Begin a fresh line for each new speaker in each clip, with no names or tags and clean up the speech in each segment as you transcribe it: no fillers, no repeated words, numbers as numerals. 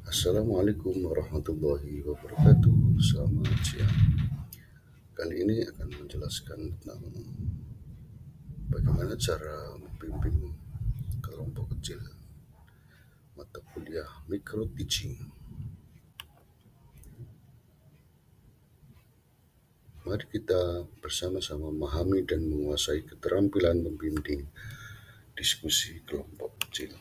Assalamualaikum warahmatullahi wabarakatuh. Selamat siang. Kali ini akan menjelaskan tentang bagaimana cara membimbing kelompok kecil mata kuliah micro teaching. Mari kita bersama-sama memahami dan menguasai keterampilan membimbing diskusi kelompok kecil.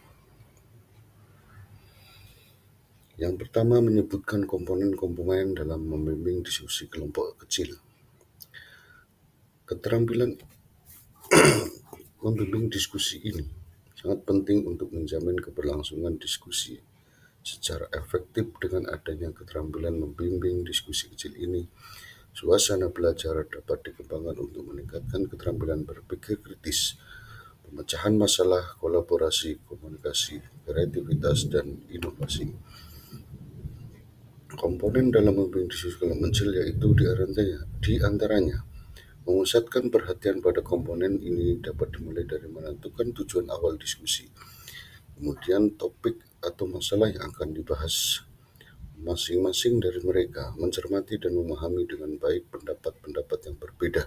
Yang pertama, menyebutkan komponen-komponen dalam membimbing diskusi kelompok kecil. Keterampilan membimbing diskusi ini sangat penting untuk menjamin keberlangsungan diskusi secara efektif. Dengan adanya keterampilan membimbing diskusi kecil ini, suasana belajar dapat dikembangkan untuk meningkatkan keterampilan berpikir kritis, pemecahan masalah, kolaborasi, komunikasi, kreativitas, dan inovasi. Komponen dalam membimbing diskusi kelompok kecil yaitu di antaranya memusatkan perhatian pada komponen ini dapat dimulai dari menentukan tujuan awal diskusi, kemudian topik atau masalah yang akan dibahas masing-masing dari mereka, mencermati dan memahami dengan baik pendapat-pendapat yang berbeda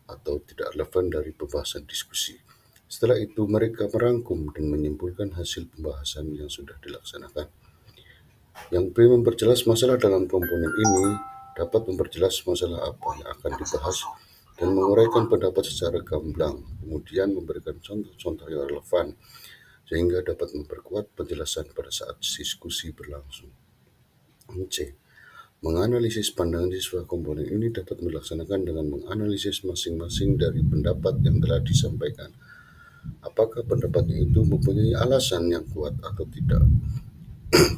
atau tidak relevan dari pembahasan diskusi. Setelah itu mereka merangkum dan menyimpulkan hasil pembahasan yang sudah dilaksanakan. Yang B, memperjelas masalah dalam komponen ini dapat memperjelas masalah apa yang akan dibahas dan menguraikan pendapat secara gamblang, kemudian memberikan contoh-contoh yang relevan sehingga dapat memperkuat penjelasan pada saat diskusi berlangsung. C. Menganalisis pandangan siswa. Komponen ini dapat dilaksanakan dengan menganalisis masing-masing dari pendapat yang telah disampaikan. Apakah pendapatnya itu mempunyai alasan yang kuat atau tidak,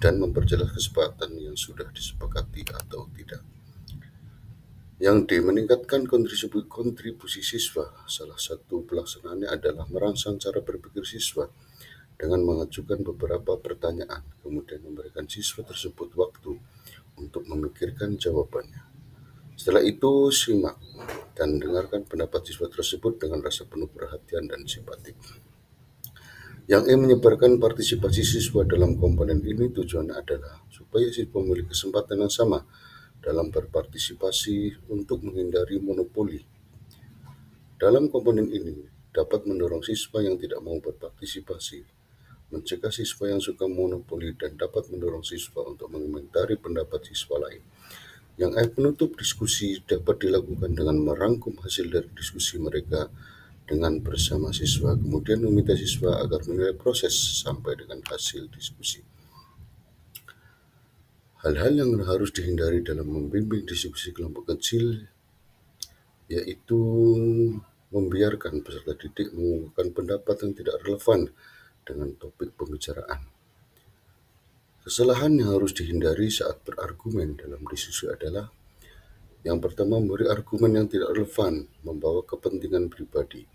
dan memperjelas kesepakatan yang sudah disepakati atau tidak. Yang D. Meningkatkan kontribusi siswa. Salah satu pelaksanaannya adalah merangsang cara berpikir siswa dengan mengajukan beberapa pertanyaan, kemudian memberikan siswa tersebut waktu untuk memikirkan jawabannya. Setelah itu, simak dan dengarkan pendapat siswa tersebut dengan rasa penuh perhatian dan simpati. Yang E. Menyebarkan partisipasi siswa. Dalam komponen ini tujuannya adalah supaya siswa memiliki kesempatan yang sama dalam berpartisipasi untuk menghindari monopoli. Dalam komponen ini dapat mendorong siswa yang tidak mau berpartisipasi, mencegah siswa yang suka monopoli, dan dapat mendorong siswa untuk mengomentari pendapat siswa lain. Yang F. Penutup diskusi dapat dilakukan dengan merangkum hasil dari diskusi mereka dengan bersama siswa, kemudian meminta siswa agar menilai proses sampai dengan hasil diskusi. Hal-hal yang harus dihindari dalam membimbing diskusi kelompok kecil yaitu membiarkan peserta didik mengungkapkan pendapat yang tidak relevan dengan topik pembicaraan. Kesalahan yang harus dihindari saat berargumen dalam diskusi adalah: yang pertama, memberi argumen yang tidak relevan, membawa kepentingan pribadi,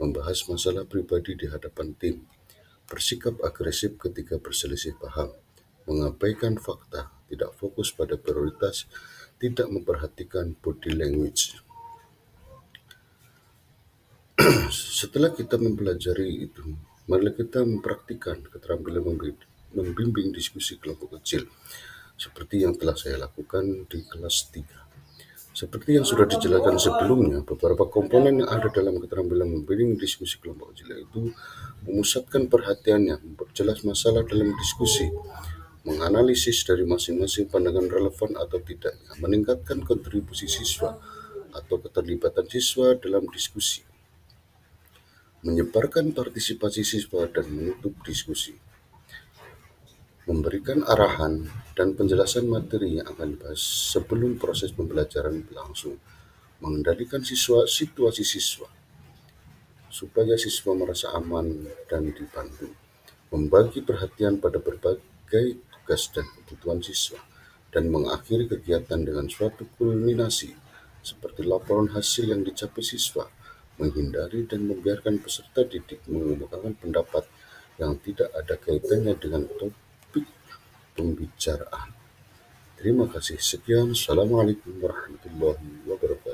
membahas masalah pribadi di hadapan tim, bersikap agresif ketika berselisih paham, mengabaikan fakta, tidak fokus pada prioritas, tidak memperhatikan body language. Setelah kita mempelajari itu, mari kita mempraktikkan keterampilan membimbing diskusi kelompok kecil seperti yang telah saya lakukan di kelas 3. Seperti yang sudah dijelaskan sebelumnya, beberapa komponen yang ada dalam keterampilan membimbing diskusi kelompok kecil itu memusatkan perhatiannya, memperjelas masalah dalam diskusi, menganalisis dari masing-masing pandangan relevan atau tidaknya, meningkatkan kontribusi siswa atau keterlibatan siswa dalam diskusi, menyebarkan partisipasi siswa dan menutup diskusi, memberikan arahan dan penjelasan materi yang akan dibahas sebelum proses pembelajaran berlangsung, mengendalikan situasi siswa supaya siswa merasa aman dan dibantu, membagi perhatian pada berbagai tugas dan kebutuhan siswa, dan mengakhiri kegiatan dengan suatu kulminasi seperti laporan hasil yang dicapai siswa, menghindari dan membiarkan peserta didik mengemukakan pendapat yang tidak ada kaitannya dengan topik pembicaraan. Terima kasih. Sekian. Assalamualaikum warahmatullahi wabarakatuh.